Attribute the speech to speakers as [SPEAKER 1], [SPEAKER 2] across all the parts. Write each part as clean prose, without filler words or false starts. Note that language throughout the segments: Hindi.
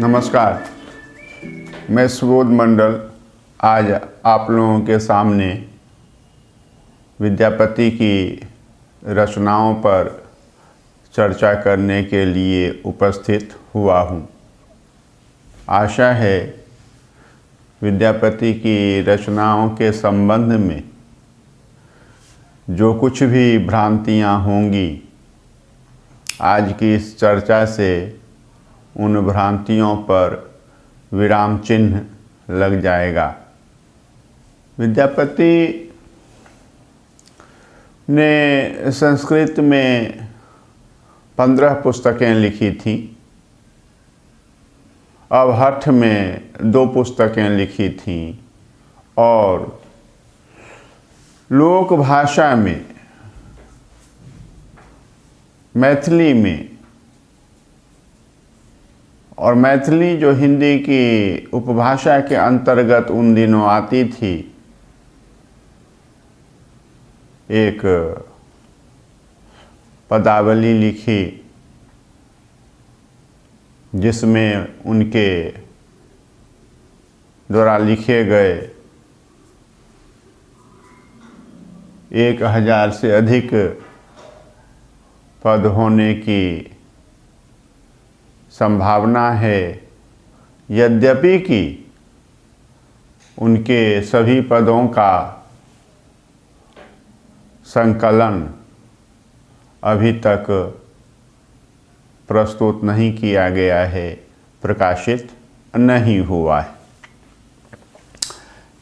[SPEAKER 1] नमस्कार, मैं सुबोध मंडल आज आप लोगों के सामने विद्यापति की रचनाओं पर चर्चा करने के लिए उपस्थित हुआ हूँ। आशा है विद्यापति की रचनाओं के संबंध में जो कुछ भी भ्रांतियाँ होंगी, आज की इस चर्चा से उन भ्रांतियों पर विराम चिन्ह लग जाएगा। विद्यापति ने संस्कृत में 15 पुस्तकें लिखी थीं। अवहट्ठ में 2 पुस्तकें लिखी थीं और लोक भाषा में मैथिली में, और मैथिली जो हिंदी की उपभाषा के अंतर्गत उन दिनों आती थी, एक पदावली लिखी जिसमें उनके द्वारा लिखे गए 1000 से अधिक पद होने की संभावना है। यद्यपि कि उनके सभी पदों का संकलन अभी तक प्रस्तुत नहीं किया गया है, प्रकाशित नहीं हुआ है।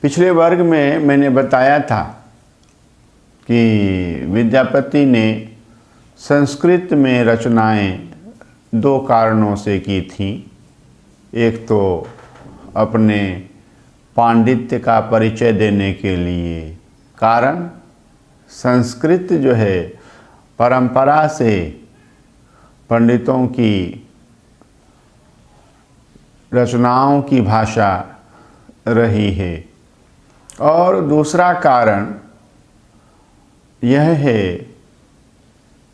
[SPEAKER 1] पिछले वर्ग में मैंने बताया था कि विद्यापति ने संस्कृत में रचनाएं 2 कारणों से की थी। एक तो अपने पांडित्य का परिचय देने के लिए, कारण संस्कृत जो है परंपरा से पंडितों की रचनाओं की भाषा रही है। और दूसरा कारण यह है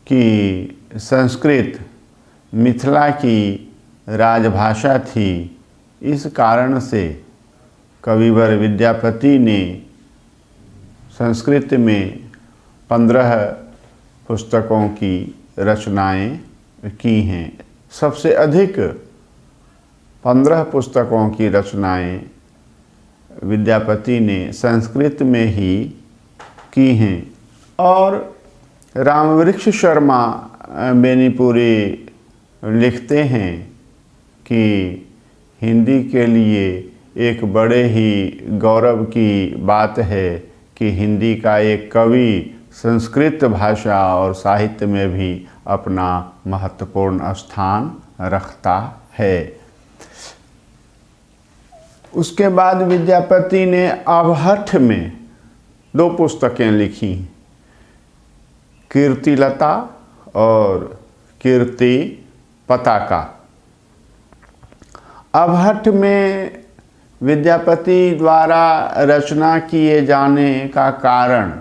[SPEAKER 1] कि संस्कृत मिथिला की राजभाषा थी। इस कारण से कविवर विद्यापति ने संस्कृत में 15 पुस्तकों की रचनाएं की हैं। सबसे अधिक 15 पुस्तकों की रचनाएं विद्यापति ने संस्कृत में ही की हैं। और रामवृक्ष शर्मा बेनीपुरी लिखते हैं कि हिंदी के लिए एक बड़े ही गौरव की बात है कि हिंदी का एक कवि संस्कृत भाषा और साहित्य में भी अपना महत्वपूर्ण स्थान रखता है। उसके बाद विद्यापति ने अवहट्ठ में 2 पुस्तकें लिखी, कीर्तिलता और कीर्ति पताका। अवहट्ठ में विद्यापति द्वारा रचना किए जाने का कारण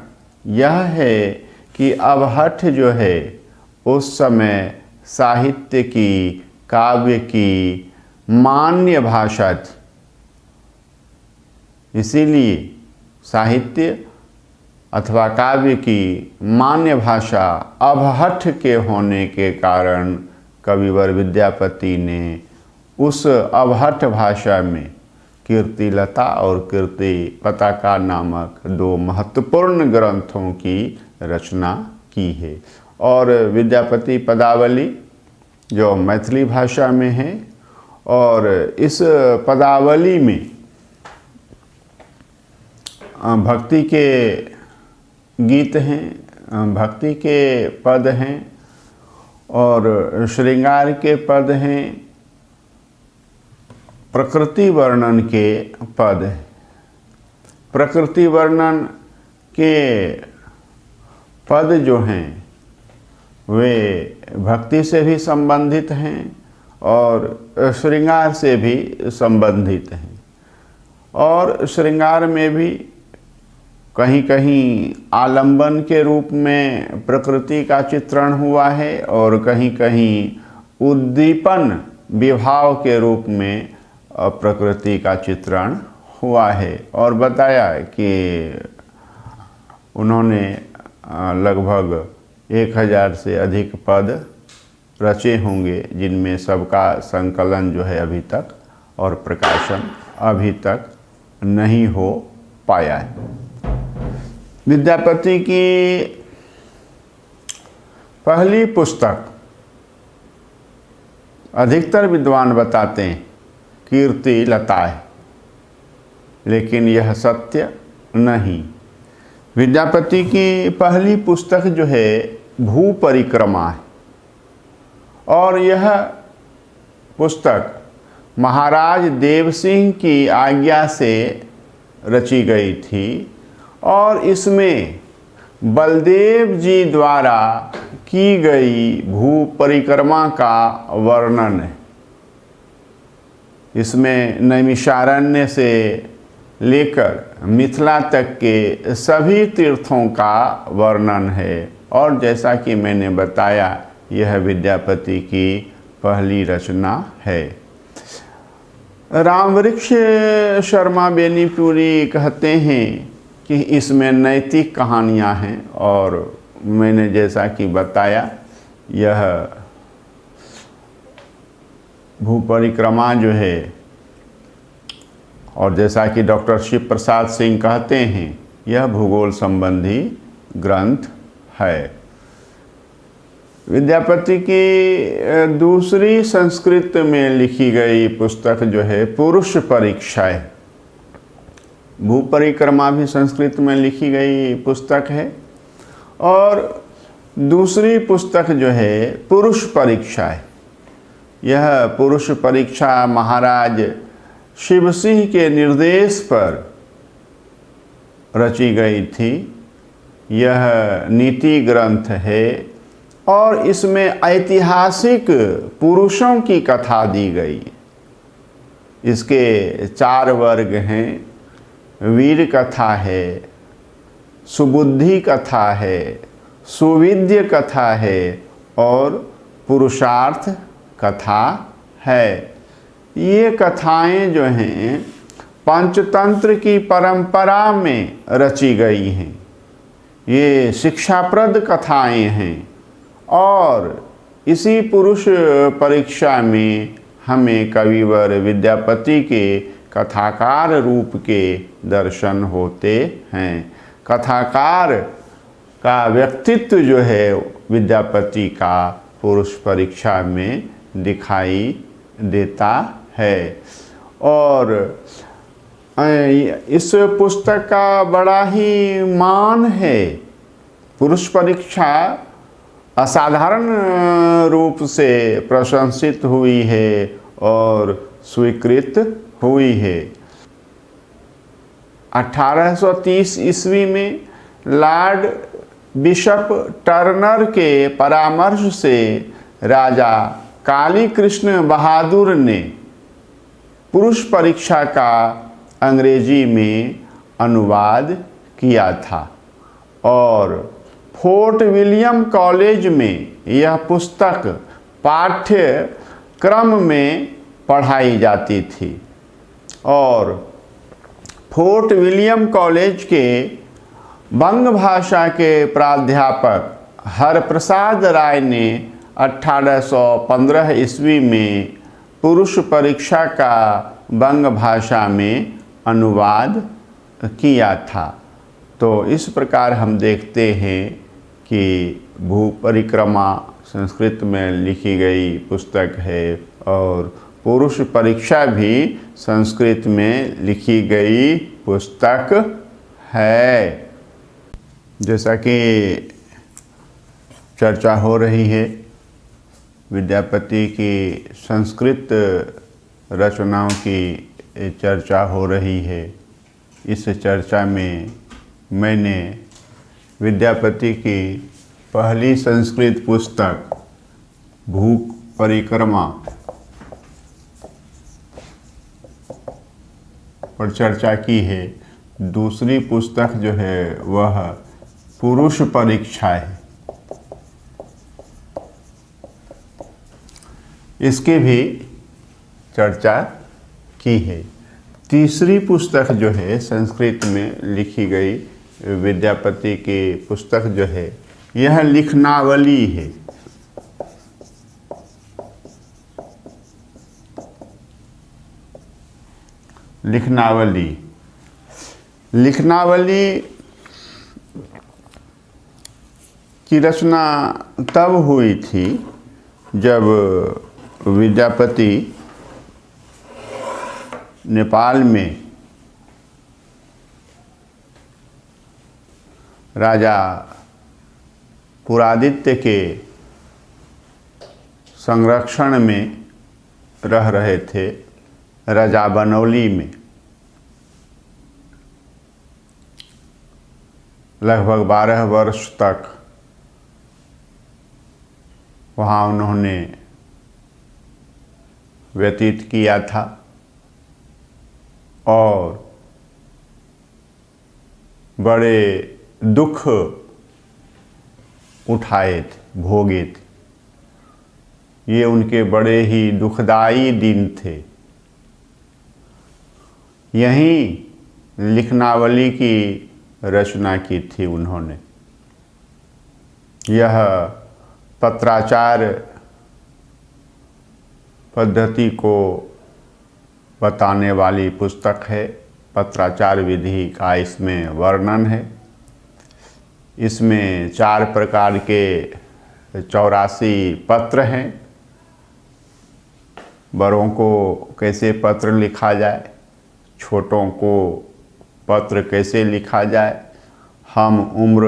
[SPEAKER 1] यह है कि अवहट्ठ जो है उस समय साहित्य की, काव्य की मान्य भाषा थी। इसीलिए साहित्य अथवा काव्य की मान्य भाषा अवहट्ठ के होने के कारण कविवर विद्यापति ने उस अवहट्ठ भाषा में कीर्तिलता और कीर्ति पताका नामक 2 महत्वपूर्ण ग्रंथों की रचना की है। और विद्यापति पदावली जो मैथिली भाषा में है, और इस पदावली में भक्ति के गीत हैं, भक्ति के पद हैं और श्रृंगार के पद हैं, प्रकृति वर्णन के पद हैं। प्रकृति वर्णन के पद जो हैं वे भक्ति से भी संबंधित हैं और श्रृंगार से भी संबंधित हैं। और श्रृंगार में भी कहीं कहीं आलंबन के रूप में प्रकृति का चित्रण हुआ है और कहीं कहीं उद्दीपन विभाव के रूप में प्रकृति का चित्रण हुआ है। और बताया कि उन्होंने लगभग 1000 से अधिक पद रचे होंगे, जिनमें सबका संकलन जो है अभी तक और प्रकाशन अभी तक नहीं हो पाया है। विद्यापति की पहली पुस्तक अधिकतर विद्वान बताते हैं कीर्ति लता है, लेकिन यह सत्य नहीं। विद्यापति की पहली पुस्तक जो है भू परिक्रमा है, और यह पुस्तक महाराज देवसिंह की आज्ञा से रची गई थी, और इसमें बलदेव जी द्वारा की गई भू परिक्रमा का वर्णन है। इसमें नैमिषारण्य से लेकर मिथिला तक के सभी तीर्थों का वर्णन है, और जैसा कि मैंने बताया यह विद्यापति की पहली रचना है। रामवृक्ष शर्मा बेनीपुरी कहते हैं कि इसमें नैतिक कहानियाँ हैं, और मैंने जैसा कि बताया यह भू परिक्रमा जो है, और जैसा कि डॉक्टर शिव प्रसाद सिंह कहते हैं यह भूगोल संबंधी ग्रंथ है। विद्यापति की दूसरी संस्कृत में लिखी गई पुस्तक जो है पुरुष परीक्षा है। भू परिक्रमा भी संस्कृत में लिखी गई पुस्तक है, और दूसरी पुस्तक जो है पुरुष परीक्षा है। यह पुरुष परीक्षा महाराज शिव सिंह के निर्देश पर रची गई थी। यह नीति ग्रंथ है, और इसमें ऐतिहासिक पुरुषों की कथा दी गई। इसके 4 वर्ग हैं। वीर कथा है, सुबुद्धि कथा है, सुविद्य कथा है, और पुरुषार्थ कथा है। ये कथाएं जो हैं पंचतंत्र की परंपरा में रची गई हैं। ये शिक्षाप्रद कथाएं हैं, और इसी पुरुष परीक्षा में हमें कविवर विद्यापति के कथाकार रूप के दर्शन होते हैं। कथाकार का व्यक्तित्व जो है विद्यापति का पुरुष परीक्षा में दिखाई देता है। और इस पुस्तक का बड़ा ही मान है। पुरुष परीक्षा असाधारण रूप से प्रशंसित हुई है और स्वीकृत हुई है। 1830 ईस्वी में लॉर्ड बिशप टर्नर के परामर्श से राजा काली कृष्ण बहादुर ने पुरुष परीक्षा का अंग्रेजी में अनुवाद किया था, और फोर्ट विलियम कॉलेज में यह पुस्तक पाठ्यक्रम में पढ़ाई जाती थी। और फोर्ट विलियम कॉलेज के बंग भाषा के प्राध्यापक हरप्रसाद राय ने 1815 ईस्वी में पुरुष परीक्षा का बंग भाषा में अनुवाद किया था। तो इस प्रकार हम देखते हैं कि भू परिक्रमा संस्कृत में लिखी गई पुस्तक है, और पुरुष परीक्षा भी संस्कृत में लिखी गई पुस्तक है। जैसा कि चर्चा हो रही है, विद्यापति की संस्कृत रचनाओं की चर्चा हो रही है। इस चर्चा में मैंने विद्यापति की पहली संस्कृत पुस्तक भू परिक्रमा पर चर्चा की है। दूसरी पुस्तक जो है वह पुरुष परीक्षा है। इसके भी चर्चा की है। तीसरी पुस्तक जो है संस्कृत में लिखी गई विद्यापति की पुस्तक जो है, यह लिखनावली है। लिखनावली की रचना तब हुई थी जब विद्यापति नेपाल में राजा पुरादित्य के संरक्षण में रह रहे थे, राजा बनौली में। लगभग 12 वर्ष तक वहाँ उन्होंने व्यतीत किया था और बड़े दुख उठाए थे, भोगे थे। ये उनके बड़े ही दुखदाई दिन थे। यहीं लिखनावली की रचना की थी उन्होंने। यह पत्राचार पद्धति को बताने वाली पुस्तक है। पत्राचार विधि का इसमें वर्णन है। इसमें 4 प्रकार के 84 पत्र हैं। बड़ों को कैसे पत्र लिखा जाए, छोटों को पत्र कैसे लिखा जाए, हम उम्र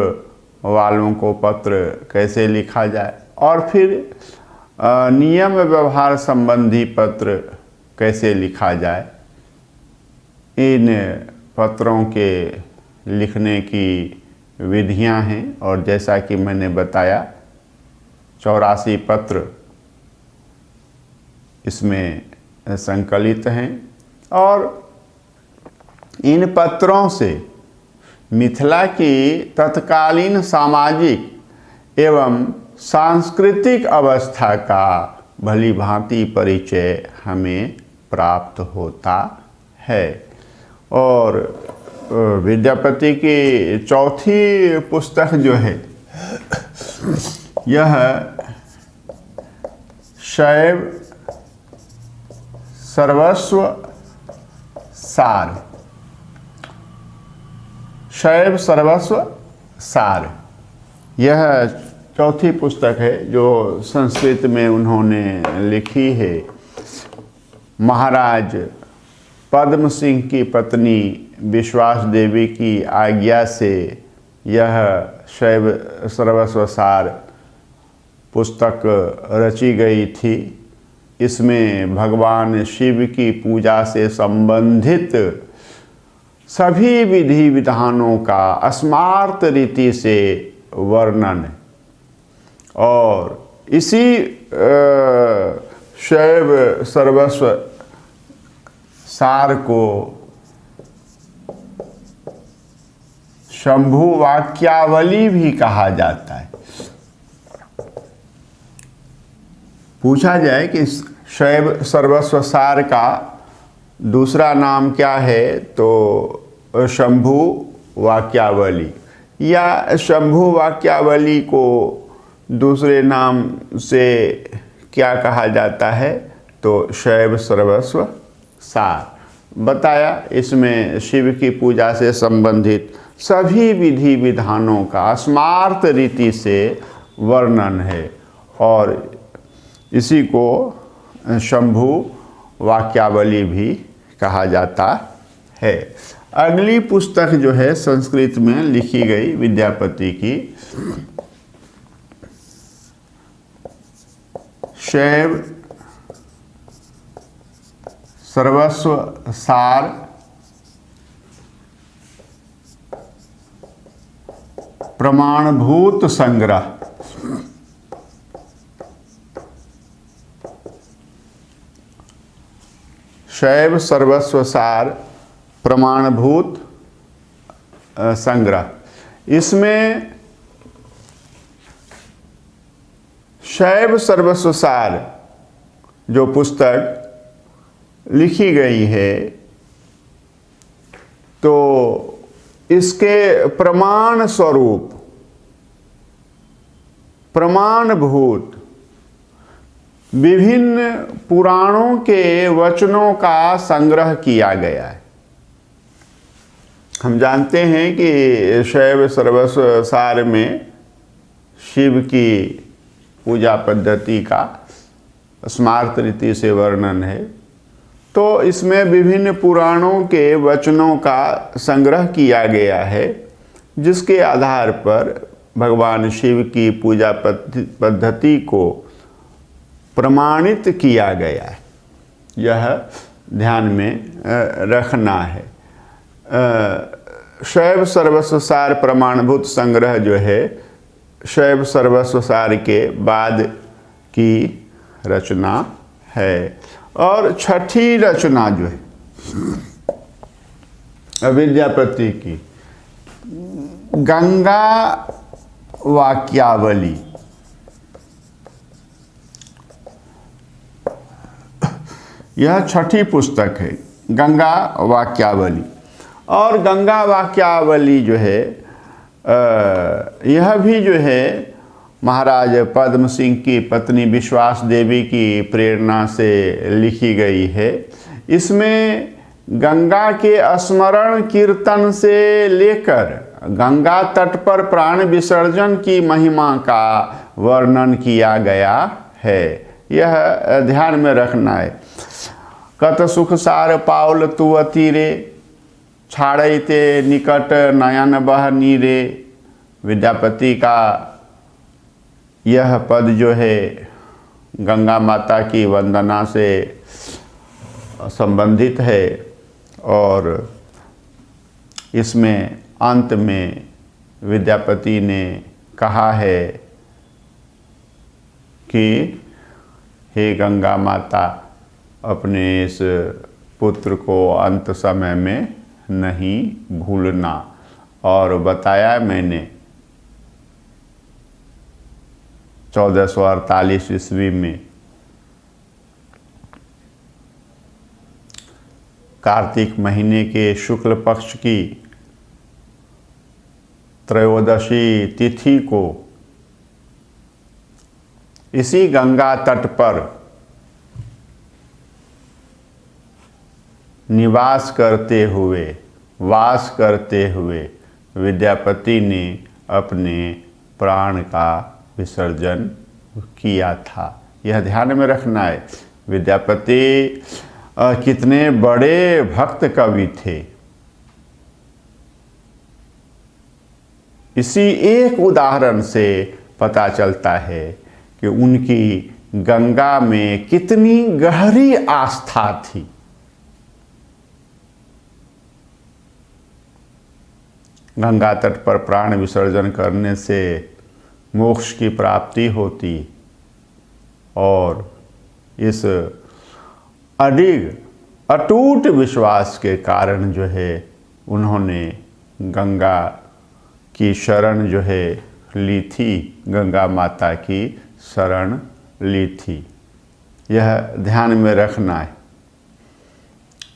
[SPEAKER 1] वालों को पत्र कैसे लिखा जाए, और फिर नियम व्यवहार संबंधी पत्र कैसे लिखा जाए। इन पत्रों के लिखने की विधियां हैं और जैसा कि मैंने बताया 84 पत्र इसमें संकलित हैं। और इन पत्रों से मिथिला की तत्कालीन सामाजिक एवं सांस्कृतिक अवस्था का भली भांति परिचय हमें प्राप्त होता है। और विद्यापति की चौथी पुस्तक जो है यह शैव सर्वस्व सार। शैव सर्वस्व सार यह चौथी पुस्तक है जो संस्कृत में उन्होंने लिखी है। महाराज पद्म सिंह की पत्नी विश्वास देवी की आज्ञा से यह शैव सर्वस्व सार पुस्तक रची गई थी। इसमें भगवान शिव की पूजा से संबंधित सभी विधि विधानों का स्मार्त रीति से वर्णन है। और इसी शैव सर्वस्व सार को शंभु वाक्यावली भी कहा जाता है। पूछा जाए कि शैव सर्वस्व सार का दूसरा नाम क्या है, तो शंभु वाक्यावली, या शंभु वाक्यावली को दूसरे नाम से क्या कहा जाता है, तो शैव सर्वस्व सार बताया। इसमें शिव की पूजा से संबंधित सभी विधि विधानों का स्मार्त रीति से वर्णन है और इसी को शंभु वाक्यावली भी कहा जाता है। अगली पुस्तक जो है संस्कृत में लिखी गई विद्यापति की, शैव सर्वस्व सार प्रमाणभूत संग्रह। शैव सर्वस्व सार प्रमाणभूत संग्रह। इसमें शैव सर्वस्व सार जो पुस्तक लिखी गई है, तो इसके प्रमाण स्वरूप, प्रमाणभूत विभिन्न पुराणों के वचनों का संग्रह किया गया है। हम जानते हैं कि शैव सर्वस्व सार में शिव की पूजा पद्धति का स्मार्त रीति से वर्णन है, तो इसमें विभिन्न पुराणों के वचनों का संग्रह किया गया है, जिसके आधार पर भगवान शिव की पूजा पद्धति को प्रमाणित किया गया है। यह ध्यान में रखना है। शैव सर्वस्व सार प्रमाणभूत संग्रह जो है, शैव सर्वस्व सार के बाद की रचना है। और छठी रचना जो है विद्यापति की, गंगा वाक्यावली। यह छठी पुस्तक है, गंगा वाक्यावली। और गंगा वाक्यावली जो है, यह भी जो है महाराज पद्म सिंह की पत्नी विश्वास देवी की प्रेरणा से लिखी गई है। इसमें गंगा के स्मरण कीर्तन से लेकर गंगा तट पर प्राण विसर्जन की महिमा का वर्णन किया गया है। यह ध्यान में रखना है। कत सुख सार पाउल तु अतीरे, छाड़ते निकट नयन बह नीरे। विद्यापति का यह पद जो है गंगा माता की वंदना से संबंधित है, और इसमें अंत में विद्यापति ने कहा है कि हे गंगा माता, अपने इस पुत्र को अंत समय में नहीं भूलना। और बताया मैंने 1448 ईस्वी में कार्तिक महीने के शुक्ल पक्ष की त्रयोदशी तिथि को इसी गंगा तट पर निवास करते हुए, वास करते हुए विद्यापति ने अपने प्राण का विसर्जन किया था। यह ध्यान में रखना है। विद्यापति कितने बड़े भक्त कवि थे। इसी एक उदाहरण से पता चलता है कि उनकी गंगा में कितनी गहरी आस्था थी। गंगा तट पर प्राण विसर्जन करने से मोक्ष की प्राप्ति होती, और इस अडिग अटूट विश्वास के कारण जो है उन्होंने गंगा की शरण जो है ली थी, गंगा माता की शरण ली थी। यह ध्यान में रखना है।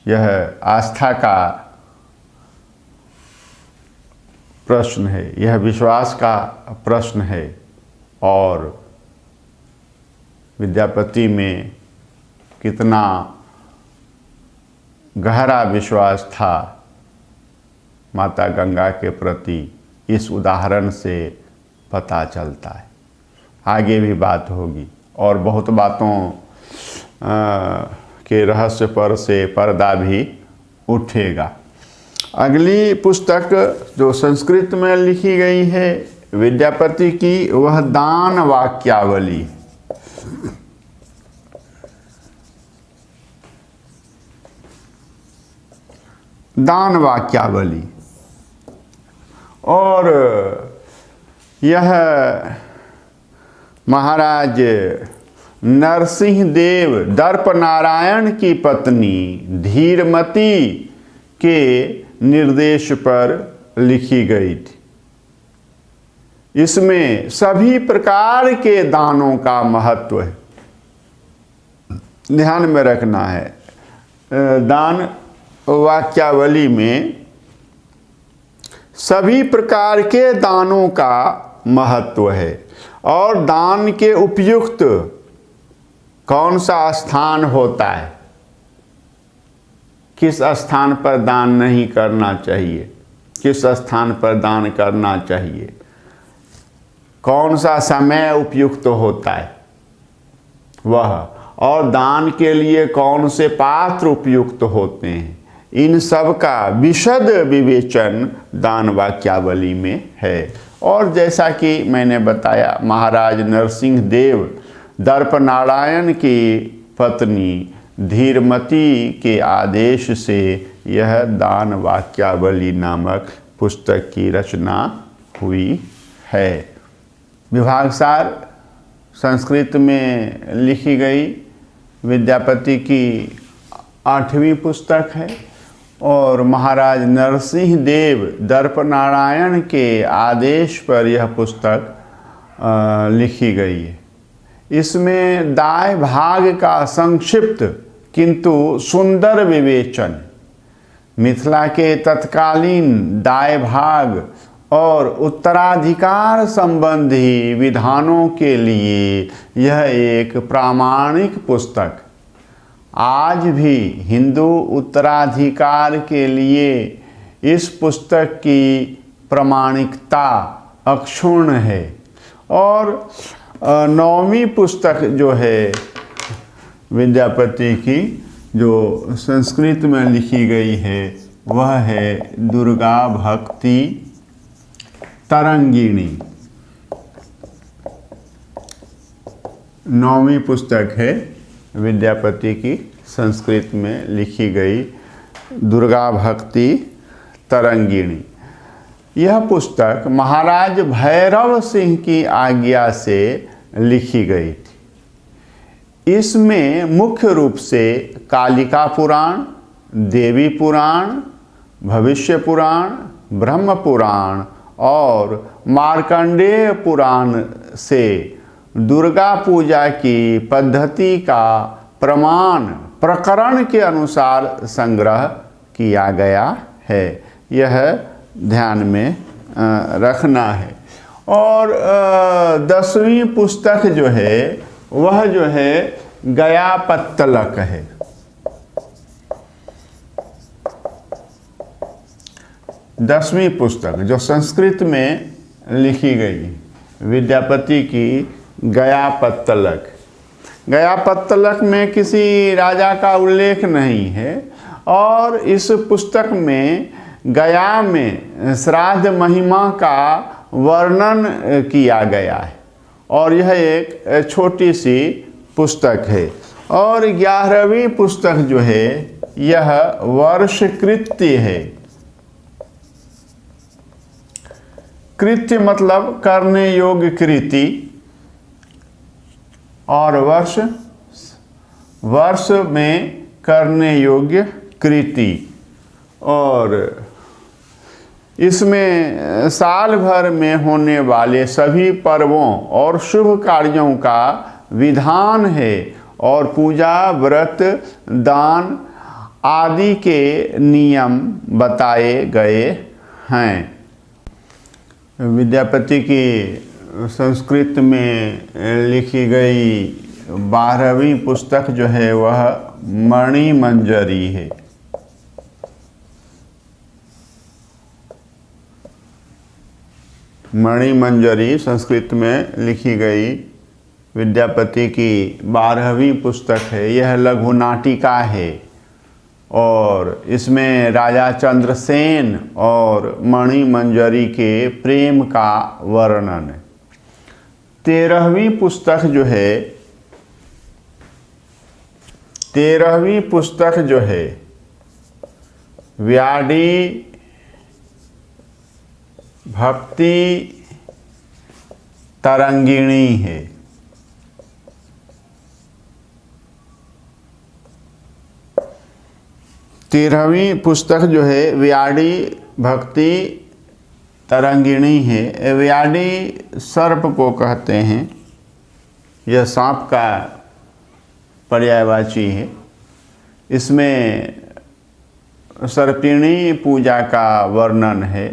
[SPEAKER 1] यह आस्था का प्रश्न है, यह विश्वास का प्रश्न है, और विद्यापति में कितना गहरा विश्वास था माता गंगा के प्रति, इस उदाहरण से पता चलता है। आगे भी बात होगी और बहुत बातों के रहस्य पर से पर्दा भी उठेगा। अगली पुस्तक जो संस्कृत में लिखी गई है विद्यापति की, वह दान वाक्यावली। दान वाक्यावली, और यह महाराज नरसिंह देव दर्प नारायण की पत्नी धीरमती के निर्देश पर लिखी गई थी। इसमें सभी प्रकार के दानों का महत्व है, ध्यान में रखना है। दान वाक्यावली में सभी प्रकार के दानों का महत्व है और दान के उपयुक्त कौन सा स्थान होता है, किस स्थान पर दान नहीं करना चाहिए, किस स्थान पर दान करना चाहिए, कौन सा समय उपयुक्त होता है वह, और दान के लिए कौन से पात्र उपयुक्त होते हैं, इन सब का विशद विवेचन दान वाक्यावली में है। और जैसा कि मैंने बताया, महाराज नरसिंह देव दर्पनारायण की पत्नी धीरमती के आदेश से यह दान वाक्यावली नामक पुस्तक की रचना हुई है। विभागसार संस्कृत में लिखी गई विद्यापति की 8वीं पुस्तक है और महाराज नरसिंह देव दर्पनारायण के आदेश पर यह पुस्तक लिखी गई है। इसमें दाय भाग का संक्षिप्त किंतु सुंदर विवेचन, मिथिला के तत्कालीन दाय भाग और उत्तराधिकार संबंधी विधानों के लिए यह एक प्रामाणिक पुस्तक, आज भी हिंदू उत्तराधिकार के लिए इस पुस्तक की प्रामाणिकता अक्षुण्ण है। और 9वीं पुस्तक जो है विद्यापति की, जो संस्कृत में लिखी गई है, वह है दुर्गा भक्ति तरंगिणी। 9वीं पुस्तक है विद्यापति की संस्कृत में लिखी गई दुर्गा भक्ति तरंगिणी। यह पुस्तक महाराज भैरव सिंह की आज्ञा से लिखी गई थी। इसमें मुख्य रूप से कालिका पुराण, देवी पुराण, भविष्य पुराण, ब्रह्म पुराण और मार्कंडेय पुराण से दुर्गा पूजा की पद्धति का प्रमाण प्रकरण के अनुसार संग्रह किया गया है। यह ध्यान में रखना है। और 10वीं पुस्तक जो है वह जो है गया पत्तलक है। दसवीं पुस्तक जो संस्कृत में लिखी गई विद्यापति की गया पत्तलक। गया पत्तलक में किसी राजा का उल्लेख नहीं है और इस पुस्तक में गया में श्राद्ध महिमा का वर्णन किया गया है और यह एक छोटी सी पुस्तक है। और 11वीं पुस्तक जो है यह वर्ष कृत्य है। कृत्य मतलब करने योग्य कृति और वर्ष में करने योग्य कृति। और इसमें साल भर में होने वाले सभी पर्वों और शुभ कार्यों का विधान है और पूजा, व्रत, दान आदि के नियम बताए गए हैं। विद्यापति की संस्कृत में लिखी गई 12वीं पुस्तक जो है वह मणिमंजरी है। मणिमंजरी संस्कृत में लिखी गई विद्यापति की 12वीं पुस्तक है। यह लघु नाटिका है और इसमें राजा चंद्रसेन और मणिमंजरी के प्रेम का वर्णन है। 13वीं पुस्तक जो है व्याडी भक्ति तरंगिणी है। तेरहवीं पुस्तक जो है व्याडी भक्ति तरंगिणी है। व्याडी सर्प को कहते हैं, यह सांप का पर्यायवाची है। इसमें सर्पिणी पूजा का वर्णन है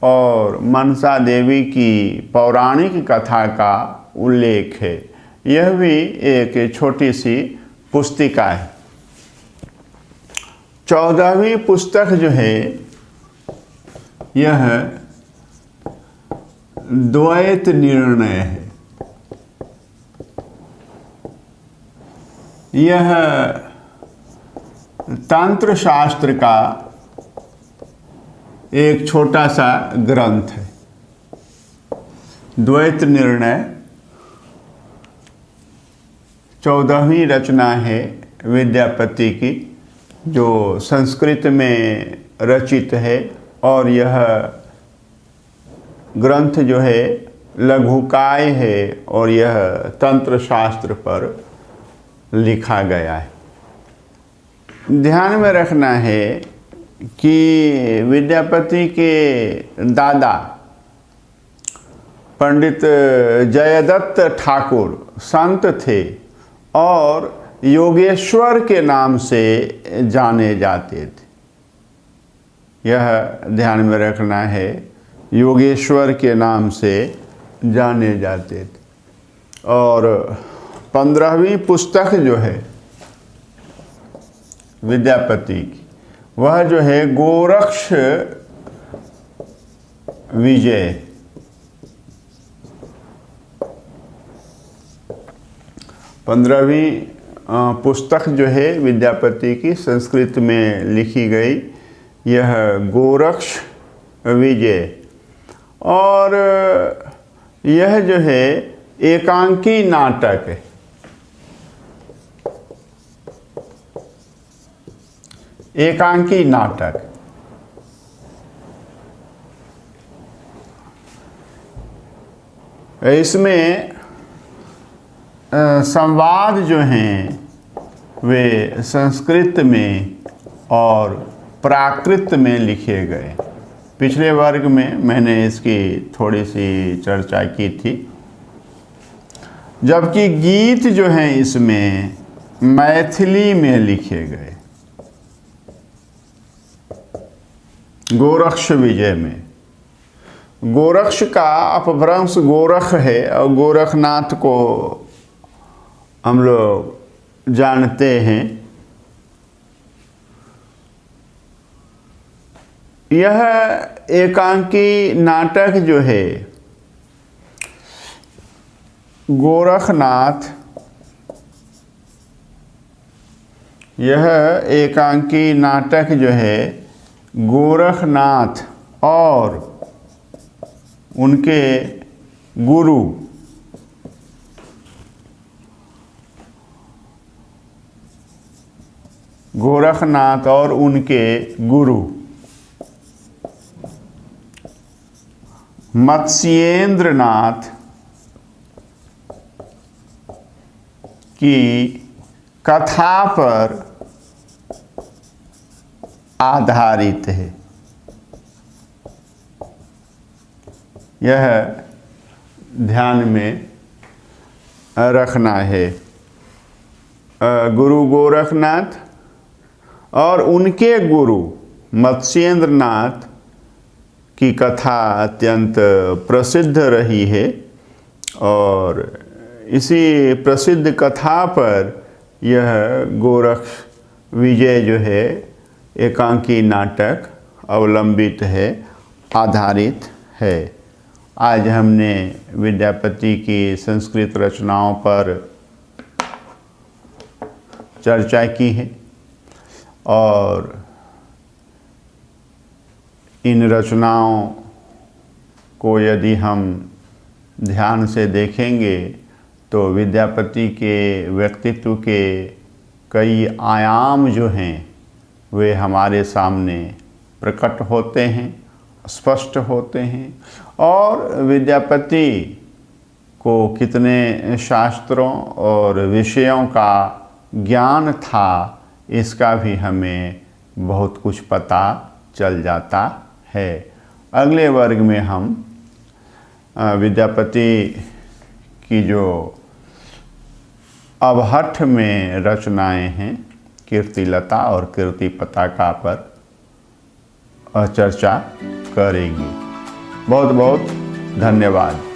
[SPEAKER 1] और मनसा देवी की पौराणिक कथा का उल्लेख है। यह भी एक छोटी सी पुस्तिका है। 14वीं पुस्तक जो है यह द्वैत निर्णय है। यह तंत्र शास्त्र का एक छोटा सा ग्रंथ है। द्वैत निर्णय 14वीं रचना है विद्यापति की, जो संस्कृत में रचित है और यह ग्रंथ जो है लघुकाय है और यह तंत्र शास्त्र पर लिखा गया है। ध्यान में रखना है कि विद्यापति के दादा पंडित जयदत्त ठाकुर संत थे और योगेश्वर के नाम से जाने जाते थे। यह ध्यान में रखना है, योगेश्वर के नाम से जाने जाते थे। और 15वीं पुस्तक जो है विद्यापति की, वह जो है गोरक्ष विजय। पंद्रहवीं पुस्तक जो है विद्यापति की संस्कृत में लिखी गई, यह गोरक्ष विजय। और यह जो है एकांकी नाटक है। एकांकी नाटक इसमें संवाद जो हैं वे संस्कृत में और प्राकृत में लिखे गए। पिछले वर्ग में मैंने इसकी थोड़ी सी चर्चा की थी। जबकि गीत जो हैं इसमें मैथिली में लिखे गए। गोरक्ष विजय में गोरक्ष का अपभ्रंश गोरख है और गोरखनाथ को हम लोग जानते हैं। यह एकांकी नाटक जो है गोरखनाथ, यह एकांकी नाटक जो है गोरखनाथ और उनके गुरु गोरखनाथ और उनके गुरु मत्स्येंद्रनाथ की कथा पर आधारित है। यह ध्यान में रखना है। गुरु गोरखनाथ और उनके गुरु मत्स्येंद्रनाथ की कथा अत्यंत प्रसिद्ध रही है और इसी प्रसिद्ध कथा पर यह गोरक्ष विजय जो है एकांकी नाटक अवलंबित है, आधारित है। आज हमने विद्यापति की संस्कृत रचनाओं पर चर्चा की है और इन रचनाओं को यदि हम ध्यान से देखेंगे तो विद्यापति के व्यक्तित्व के कई आयाम जो हैं वे हमारे सामने प्रकट होते हैं, स्पष्ट होते हैं। और विद्यापति को कितने शास्त्रों और विषयों का ज्ञान था, इसका भी हमें बहुत कुछ पता चल जाता है। अगले वर्ग में हम विद्यापति की जो अवहट्ठ में रचनाएं हैं कीर्तिलता और कीर्ति पताका पर चर्चा करेंगे। बहुत बहुत धन्यवाद।